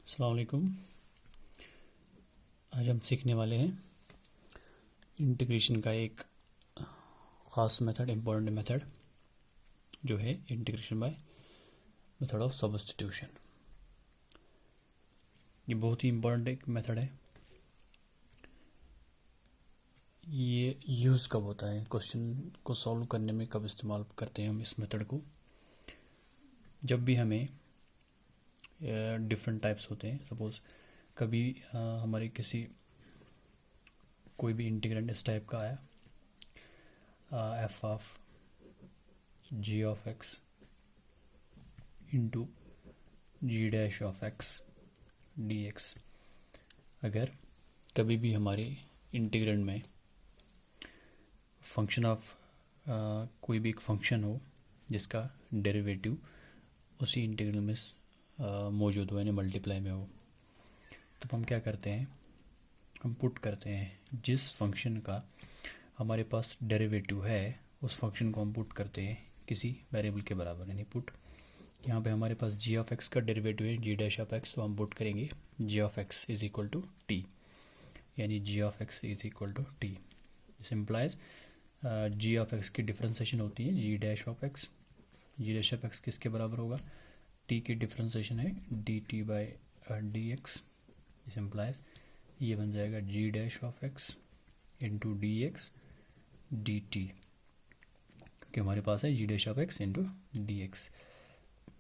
अस्सलाम वालेकुम। आज हम सीखने वाले हैं इंटीग्रेशन का एक ख़ास मेथड, इम्पोर्टेंट मेथड, जो है integration by method of substitution. ये बहुत ही इम्पोर्टेंट एक मेथड है। ये यूज़ कब होता है, क्वेश्चन को सॉल्व करने में कब इस्तेमाल करते हैं हम इस मेथड को? जब भी हमें डिफरेंट टाइप्स होते हैं। सपोज़ कभी हमारे कोई भी इंटीग्रेंड इस टाइप का आया, f of g of x into g dash of x d x. अगर कभी भी हमारे इंटीग्रेंड में फंक्शन ऑफ कोई भी एक फंक्शन हो जिसका डेरिवेटिव उसी इंटीग्रल में मौजूद हो, यानी मल्टीप्लाई में हो, तब हम क्या करते हैं, हम पुट करते हैं जिस फंक्शन का हमारे पास डेरिवेटिव है उस फंक्शन को हम पुट करते हैं किसी वेरिएबल के बराबर। यानी पुट, यहाँ पे हमारे पास जी ऑफ एक्स का डेरिवेटिव है जी डैश ऑफ एक्स, तो हम पुट करेंगे g of x is equal to t, यानी g of x is equal to t. This implies g of x की डिफ्रेंसिएशन होती है g dash of x. G dash of x किसके बराबर होगा? टी की डिफ्रेंसिएशन है d t by d x. This implies ये बन जाएगा g dash of x into d x d t, क्योंकि हमारे पास है g dash of x into d x.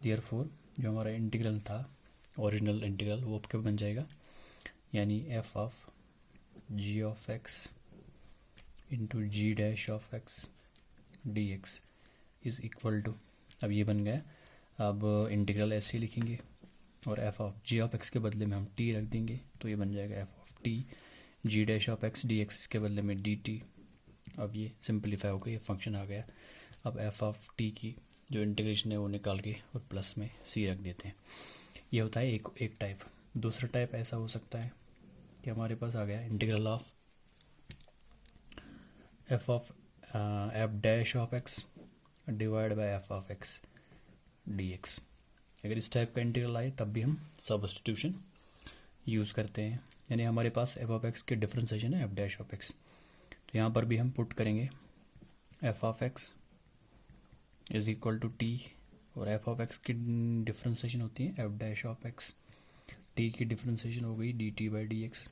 Therefore जो हमारा इंटीग्रल था, ओरिजिनल इंटीग्रल, वो क्या बन जाएगा, यानी f of g of x into g dash of x d x is equal to, अब ये बन गया। अब इंटीग्रल ऐसे लिखेंगे और f of g of x के बदले में हम टी रख देंगे, तो ये बन जाएगा F of T G dash of x d x, इसके बदले में डी टी। अब ये सिंपलीफाई हो गया, ये फंक्शन आ गया। अब एफ ऑफ टी की जो इंटीग्रेशन है वो निकाल के और प्लस में सी रख देते हैं। ये होता है एक टाइप। दूसरा टाइप ऐसा हो सकता है कि हमारे पास आ गया integral of f dash of x divide by f of x d x. अगर इस टाइप का इंटीग्रल आए तब भी हम सब्स्टिट्यूशन यूज़ करते हैं, यानी हमारे पास एफ ऑफ एक्स की डिफ्रेंसिएशन है एफ डैश ऑफ एक्स, तो यहाँ पर भी हम पुट करेंगे f of x is equal to t, और एफ ऑफ एक्स की डिफ्रेंसिएशन होती है f dash of x, t की डिफ्रेंसिएशन हो गई d t by d x.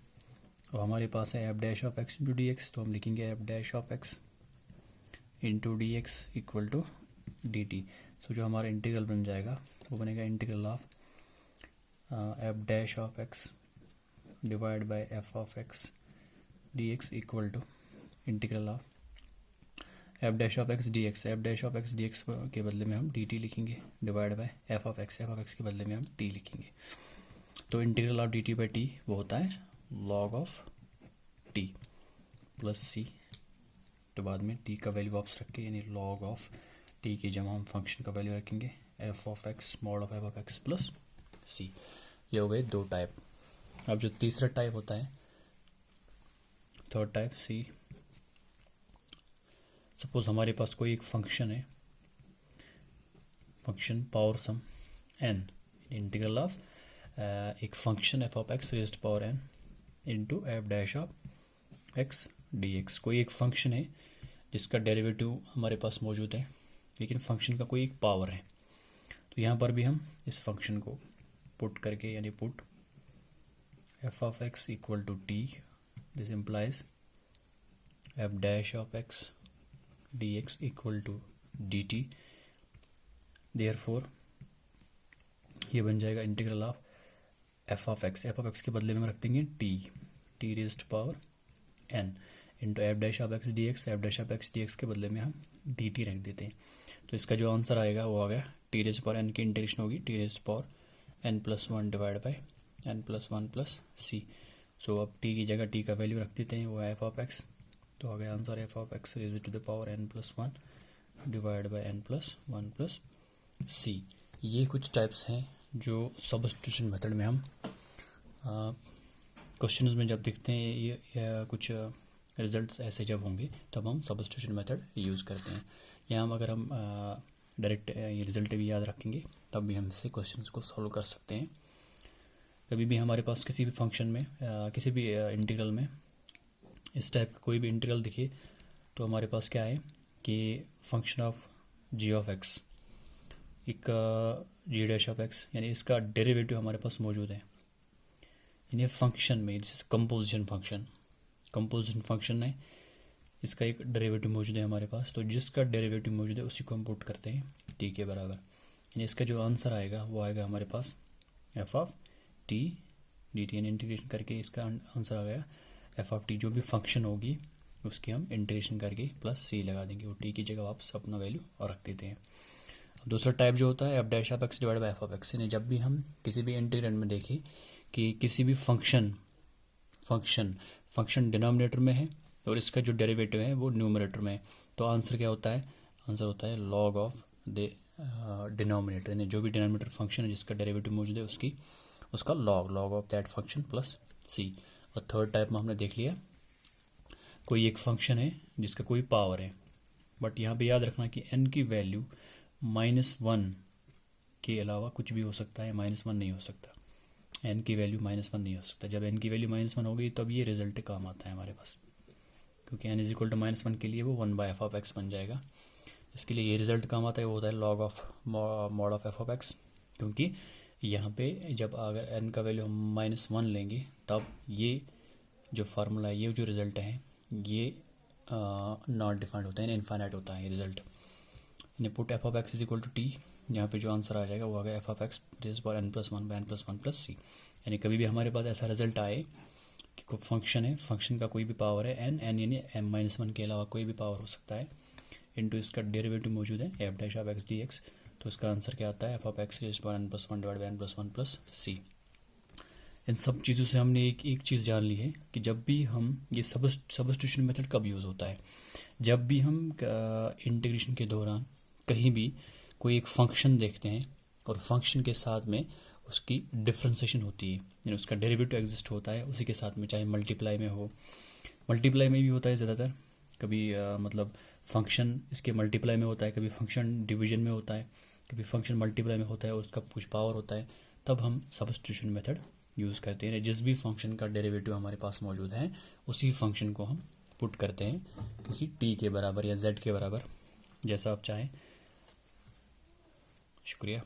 और हमारे पास है f dash of x into d x, तो हम लिखेंगे f dash of x into d x equal to d t. So जो हमारा इंटीग्रल बन जाएगा वो बनेगा integral of f dash of x divide by f of x d x equal to integral of f dash of x d x. F dash of x d x के बदले में हम डी टी लिखेंगे divide by f of x के बदले में हम t लिखेंगे। तो integral of d t by t वो होता है लॉग ऑफ टी प्लस सी, तो बाद में टी का वैल्यू वापस रख के, यानी लॉग ऑफ टी की जगह हम फंक्शन का वैल्यू रखेंगे f of x mod of f of x plus c. ये हो गए दो टाइप। अब जो तीसरा टाइप होता है, थर्ड टाइप सी, सपोज हमारे पास कोई एक फंक्शन है, function power sum n, integral of एक function f of x raised power n into f dash of x d x. कोई एक फंक्शन है जिसका डेरिवेटिव हमारे पास मौजूद है, लेकिन फंक्शन का कोई एक पावर है, तो यहाँ पर भी हम इस फंक्शन को पुट करके, यानी put f of x equal to t, this implies f dash of x d x equal to d t. Therefore ये बन जाएगा integral of f of x के बदले में हम रख देंगे t raised power n into f dash of x d x. F dash of x d x के बदले में हम डी टी रख देते हैं, तो इसका जो आंसर आएगा वो आ गया टी रेज्ड पावर एन की इंटीग्रेशन होगी t raised power n plus one divide by n plus one plus c. So अब टी की जगह टी का वैल्यू रख देते हैं, वो है एफ ऑफ एक्स, तो आ गया answer f of x raised to the power n plus one divide by n plus one plus c. ये कुछ टाइप्स हैं जो सब्स्टिट्यूशन मेथड में हम क्वेश्चंस में जब देखते हैं, ये कुछ रिजल्ट्स ऐसे जब होंगे तब हम सब्स्टिट्यूशन मेथड यूज़ करते हैं। यहाँ अगर हम डायरेक्ट ये रिजल्ट भी याद रखेंगे तब भी हम इससे क्वेश्चंस को सॉल्व कर सकते हैं। कभी भी हमारे पास किसी भी फंक्शन में किसी भी इंटीग्रल में इस टाइप का कोई भी इंटीग्रल दिखे तो हमारे पास क्या है कि function of g of x एक जी डैश ऑफ एक्स यानी इसका डेरिवेटिव हमारे पास मौजूद है। यानी फंक्शन में जिस कंपोजिशन फंक्शन है इसका एक डेरिवेटिव मौजूद है हमारे पास, तो जिसका डेरिवेटिव मौजूद है उसी को हम पुट करते हैं टी के बराबर। यानी इसका जो आंसर आएगा वो आएगा हमारे पास f of t d t. यानी इंटीग्रेशन करके इसका आंसर आ गया एफ ऑफ टी। जो भी फंक्शन होगी उसकी हम इंटीग्रेशन करके प्लस सी लगा देंगे और टी की जगह वापस अपना वैल्यू और रख देते हैं। दूसरा टाइप जो होता है f dash of x divide by F of x. यानी जब भी हम किसी भी इंटीग्रेंड में देखें कि किसी भी फंक्शन डिनोमिनेटर में है और इसका जो डेरिवेटिव है वो न्यूमरेटर में है, तो आंसर क्या होता है? आंसर होता है लॉग ऑफ द डिनोमिनेटर। यानी जो भी डिनोमिनेटर फंक्शन है जिसका डेरिवेटिव मौजूद है उसका log of that function plus c. और थर्ड टाइप में हमने देख लिया कोई एक फंक्शन है जिसका कोई पावर है, बट यहाँ पे याद रखना कि n की वैल्यू -1 के अलावा कुछ भी हो सकता है, -1 नहीं हो सकता। n की वैल्यू -1 नहीं हो सकता। जब n की वैल्यू -1 हो गई तब ये रिजल्ट काम आता है हमारे पास, क्योंकि n = -1 के लिए वो 1/f ऑफ x बन जाएगा। इसके लिए ये रिजल्ट काम आता है, वो होता है log of mod of f of x। क्योंकि यहाँ पे जब अगर n का वैल्यू हम -1 लेंगे तब ये जो फार्मूला है, ये जो रिजल्ट है ये नॉट डिफाइंड होता है, इनफाइनाइट होता है ये रिजल्ट। यानी put f of x = T, यहाँ पे जो आंसर आ जाएगा वो आ गया F of x n+1/n+1 c। यानी कभी भी हमारे पास ऐसा रिजल्ट आए कि कोई फंक्शन है, फंक्शन का कोई भी पावर है n यानी m-1 के अलावा कोई भी पावर हो सकता है, इनटू इसका डेरिवेटिव मौजूद है f dash of x dx, तो इसका आंसर क्या आता है F of x n+1/n+1 c। इन सब चीज़ों से हमने एक चीज़ जान ली है कि जब भी हम ये सब्स्टिट्यूशन मेथड कब यूज़ होता है, जब भी हम इंटीग्रेशन के दौरान कहीं भी कोई एक फंक्शन देखते हैं और फंक्शन के साथ में उसकी डिफ्रेंसिएशन होती है, यानी उसका डेरिवेटिव एग्जिस्ट होता है उसी के साथ में, चाहे मल्टीप्लाई में हो। मल्टीप्लाई में भी होता है ज़्यादातर, कभी मतलब फंक्शन इसके मल्टीप्लाई में होता है, कभी फंक्शन डिवीजन में होता है, कभी फंक्शन मल्टीप्लाई में होता है और उसका कुछ पावर होता है, तब हम सब्स्टिट्यूशन मेथड यूज़ करते हैं। जिस भी फंक्शन का डेरिवेटिव हमारे पास मौजूद है उसी फंक्शन को हम पुट करते हैं किसी t के बराबर या z के बराबर, जैसा आप चाहें। शुक्रिया।